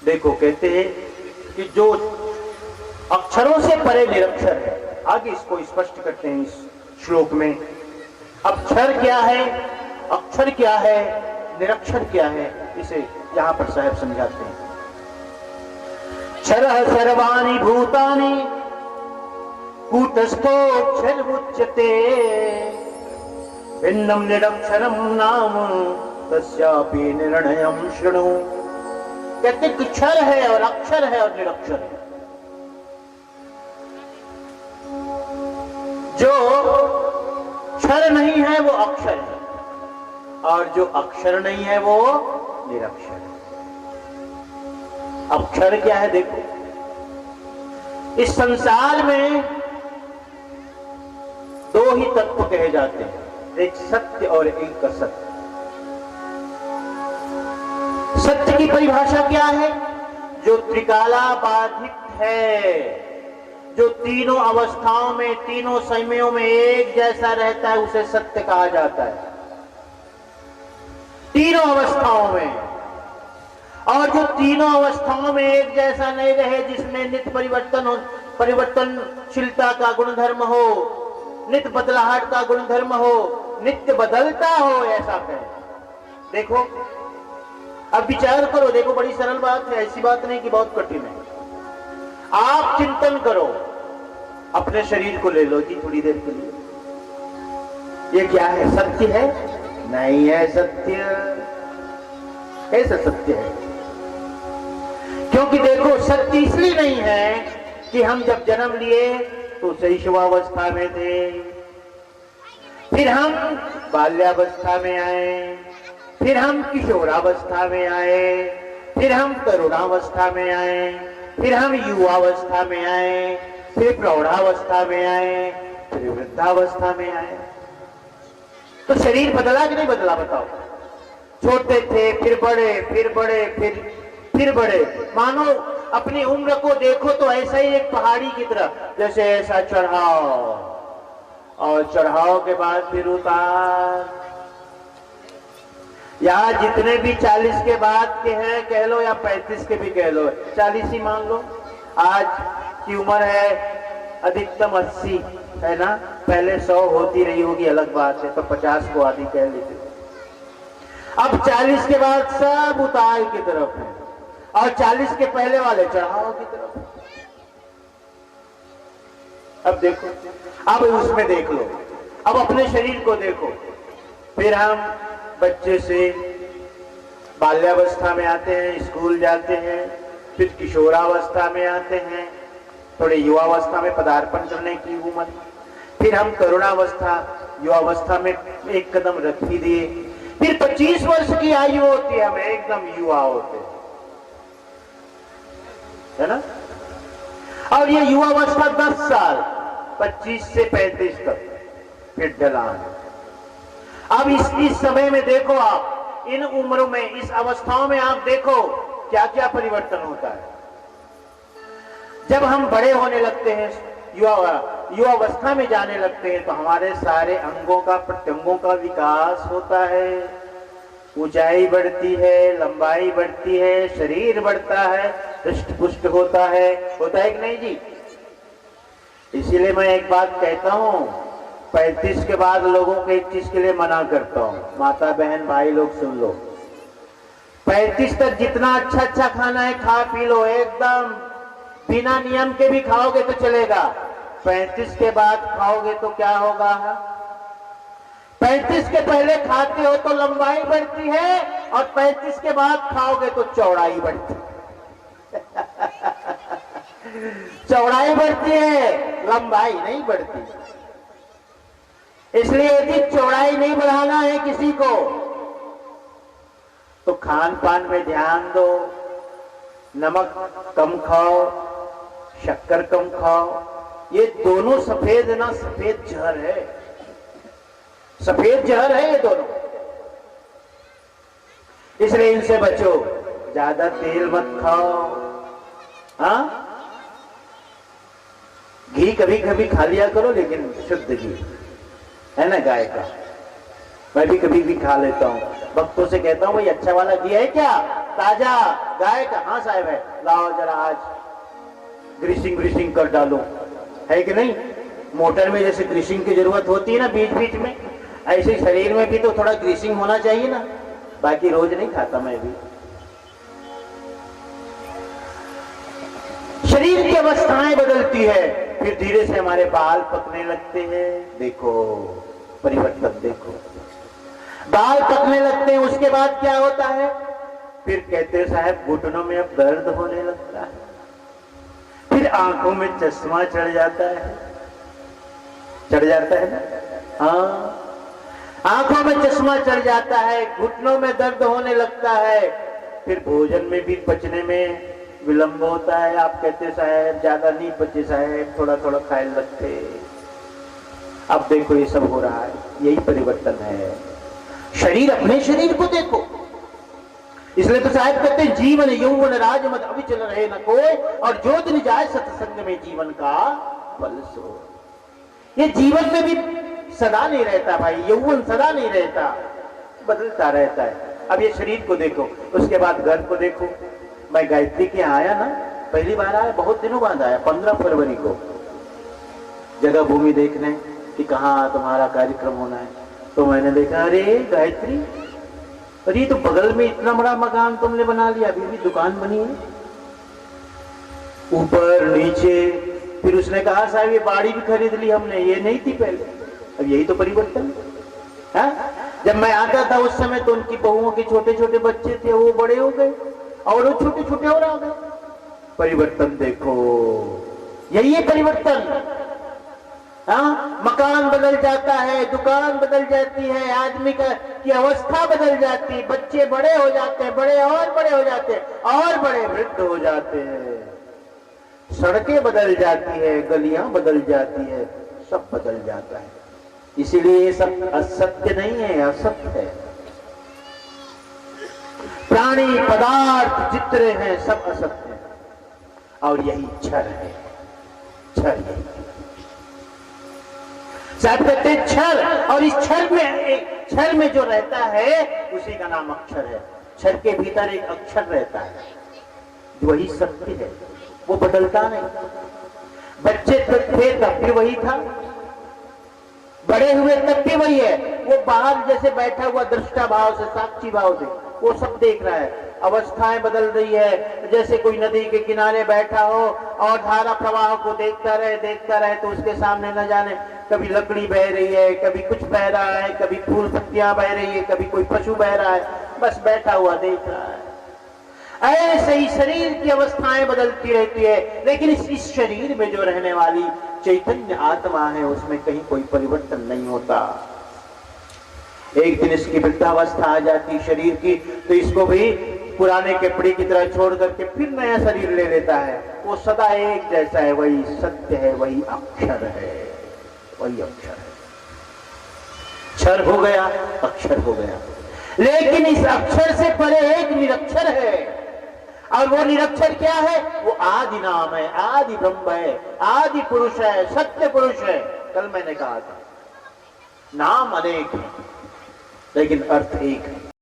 देखो कहते हैं कि जो अक्षरों से परे निरक्षर है, आगे इसको स्पष्ट करते हैं इस श्लोक में। अक्षर क्या है, अक्षर क्या है, निरक्षर क्या है, इसे यहां पर साहब समझाते हैं। क्षरः सर्वाणि भूतानि कूटस्थोऽक्षर उच्यते, भिन्नं निरक्षरं नाम तस्यापि निर्णयं शृणु। कहते कि क्षर है और अक्षर है और निरक्षर है। जो क्षर नहीं है वो अक्षर है, और जो अक्षर नहीं है वो निरक्षर है। अक्षर क्या है देखो, इस संसार में दो ही तत्व कहे जाते हैं, एक सत्य और एक असत्य। सत्य की परिभाषा क्या है? जो त्रिकाला बाधित है, जो तीनों अवस्थाओं में, तीनों समयों में एक जैसा रहता है, उसे सत्य कहा जाता है, तीनों अवस्थाओं में। और जो तीनों अवस्थाओं में एक जैसा नहीं रहे, जिसमें नित्य परिवर्तन हो, परिवर्तनशीलता का गुणधर्म हो, नित्य बदलाहट का गुणधर्म हो, नित्य बदलता हो, ऐसा कहे। देखो अब विचार करो, देखो बड़ी सरल बात है, ऐसी बात नहीं कि बहुत कठिन है। आप चिंतन करो, अपने शरीर को ले लो जी थोड़ी देर के लिए, ये क्या है? सत्य है? नहीं है सत्य। कैसा सत्य है? क्योंकि देखो सत्य इसलिए नहीं है कि हम जब जन्म लिए तो शैशवावस्था में थे, फिर हम बाल्यावस्था में आए, फिर हम किशोरावस्था में आए, फिर हम तरुणावस्था में आए, फिर हम युवावस्था में आए, फिर प्रौढ़ावस्था में आए, फिर वृद्धावस्था में आए। तो शरीर बदला कि नहीं बदला बताओ? छोटे थे, फिर बड़े, फिर बड़े, फिर बड़े। मानो अपनी उम्र को देखो तो ऐसा ही एक पहाड़ी की तरह, जैसे ऐसा चढ़ाव और चढ़ाव के बाद फिर उतार। यहाँ जितने भी 40 के बाद के हैं कह लो, या 35 के भी कह लो, 40 ही मान लो। आज की उम्र है अधिकतम 80 है ना, पहले 100 होती रही होगी, अलग बात है, तो 50 को आदि कह लेते। अब 40 के बाद सब उतार की तरफ है, और 40 के पहले वाले चढ़ाव की तरफ। अब देखो, अब उसमें देख लो, अब अपने शरीर को देखो। फिर हम बच्चे से बाल्यावस्था में आते हैं, स्कूल जाते हैं, फिर किशोरावस्था में आते हैं, थोड़े युवावस्था में पदार्पण करने की उम्र, फिर हम तरुणावस्था, युवावस्था में एक कदम रख ही दिए, फिर 25 वर्ष की आयु होती है, हम एकदम युवा होते है ना। और ये युवावस्था 10 साल, 25 से 35 तक, फिर ढलान। अब इस समय में देखो, आप इन उम्रों में, इस अवस्थाओं में आप देखो क्या क्या परिवर्तन होता है। जब हम बड़े होने लगते हैं, युवावस्था में जाने लगते हैं, तो हमारे सारे अंगों का, प्रत्यंगों का विकास होता है, ऊंचाई बढ़ती है, लंबाई बढ़ती है, शरीर बढ़ता है, हृष्ट पुष्ट होता है कि नहीं जी? इसीलिए मैं एक बात कहता हूं, 35 के बाद लोगों को एक चीज के लिए मना करता हूं, माता बहन भाई लोग सुन लो, 35 तक जितना अच्छा अच्छा खाना है खा पी लो, एकदम बिना नियम के भी खाओगे तो चलेगा। 35 के बाद खाओगे तो क्या होगा? 35 के पहले खाते हो तो लंबाई बढ़ती है, और 35 के बाद खाओगे तो चौड़ाई बढ़ती है। चौड़ाई बढ़ती है, लंबाई नहीं बढ़ती। इसलिए यदि चौड़ाई नहीं बढ़ाना है किसी को, तो खान पान में ध्यान दो, नमक कम खाओ, शक्कर कम खाओ। ये दोनों सफेद ना सफेद जहर है, सफेद जहर है ये दोनों, इसलिए इनसे बचो। ज्यादा तेल मत खाओ। हाँ, घी कभी कभी खा लिया करो, लेकिन शुद्ध घी है ना, गाय का। मैं भी कभी भी खा लेता हूँ, भक्तों से कहता हूँ भाई अच्छा वाला घी है क्या? ताजा गाय का, हाँ साहब है, लाओ जरा आज ग्रीसिंग कर डालो, है कि नहीं? मोटर में जैसे ग्रीसिंग की जरूरत होती है ना बीच बीच में, ऐसे शरीर में भी तो थोड़ा ग्रीसिंग होना चाहिए ना। बाकी रोज नहीं खाता मैं भी। शरीर की अवस्थाएं बदलती है, फिर धीरे से हमारे बाल पकने लगते हैं। देखो परिवर्तन, देखो बाल पकने लगते हैं। उसके बाद क्या होता है? फिर कहते हैं साहब घुटनों में अब दर्द होने लगता है, फिर आंखों में चश्मा चढ़ जाता है, चढ़ जाता है ना? हाँ, आंखों में चश्मा चढ़ जाता है, घुटनों में दर्द होने लगता है, फिर भोजन में भी पचने में विलंब होता है। आप कहते साहब ज्यादा नहीं पचे साहब, थोड़ा थोड़ा खाए लगते। अब देखो ये सब हो रहा है, यही परिवर्तन है। शरीर, अपने शरीर को देखो। इसलिए तो साहब कहते हैं जीवन यौवन राजमद अविचल रहे न कोई, और जो दिन जाए सत्संग में जीवन का फल सो। ये जीवन में भी सदा नहीं रहता भाई, यौवन सदा नहीं रहता, बदलता रहता है। अब ये शरीर को देखो, उसके बाद घर को देखो। मैं गायत्री के आया ना, पहली बार आया, बहुत दिनों बाद आया, 15 फरवरी को जगह भूमि देखने कि कहाँ तुम्हारा कार्यक्रम होना है। तो मैंने देखा अरे गायत्री, अरे तो बगल में इतना बड़ा मकान तुमने बना लिया, अभी भी दुकान बनी है ऊपर नीचे। फिर उसने कहा साहब ये बाड़ी भी खरीद ली हमने, ये नहीं थी पहले। अब यही तो परिवर्तन है। जब मैं आता था उस समय तो उनकी बहुओं के छोटे छोटे बच्चे थे, वो बड़े हो गए और वो छोटे छोटे और आ गए। परिवर्तन देखो, यही है परिवर्तन। हाँ, मकान बदल जाता है, दुकान बदल जाती है, आदमी की अवस्था बदल जाती है, बच्चे बड़े हो जाते हैं, बड़े और बड़े हो जाते हैं और बड़े वृद्ध हो जाते हैं, सड़कें बदल जाती है, गलियां बदल जाती है, सब बदल जाता है। इसीलिए ये सब असत्य नहीं है, असत्य है। प्राणी पदार्थ जितने हैं सब असत्य है, और यही क्षर है, क्षर यही साहब कहते हैं क्षर। और इस क्षर में जो रहता है उसी का नाम अक्षर है। क्षर के भीतर एक अक्षर रहता है, वही सत्य है, वो बदलता नहीं। बच्चे थे तब भी वही था, बड़े हुए तब भी वही है। वो बाहर जैसे बैठा हुआ दृष्टा भाव से, साक्षी भाव से वो सब देख रहा है। अवस्थाएं बदल रही है, जैसे कोई नदी के किनारे बैठा हो और धारा प्रवाह को देखता रहे तो उसके सामने न जाने कभी लकड़ी बह रही है, कभी कुछ बह रहा है, कभी फूल पत्तियां बह रही है, कभी कोई पशु बह रहा है, बस बैठा हुआ देख रहा है। ऐसे ही शरीर की अवस्थाएं बदलती रहती है, लेकिन इस शरीर में जो रहने वाली चैतन्य आत्मा है उसमें कहीं कोई परिवर्तन नहीं होता। एक दिन इसकी वृद्धावस्था आ जाती शरीर की, तो इसको भी पुराने कपड़े की तरह छोड़ करके फिर नया शरीर ले लेता है। वो सदा एक जैसा है, वही सत्य है, वही अक्षर है, वही अक्षर है। क्षर हो गया, अक्षर हो गया। लेकिन इस अक्षर से परे एक निरक्षर है, और वो निरक्षर क्या है? वो आदि नाम है, आदि ब्रह्म है, आदि पुरुष है, सत्य पुरुष है। कल मैंने कहा था नाम अनेक है लेकिन अर्थ एक है।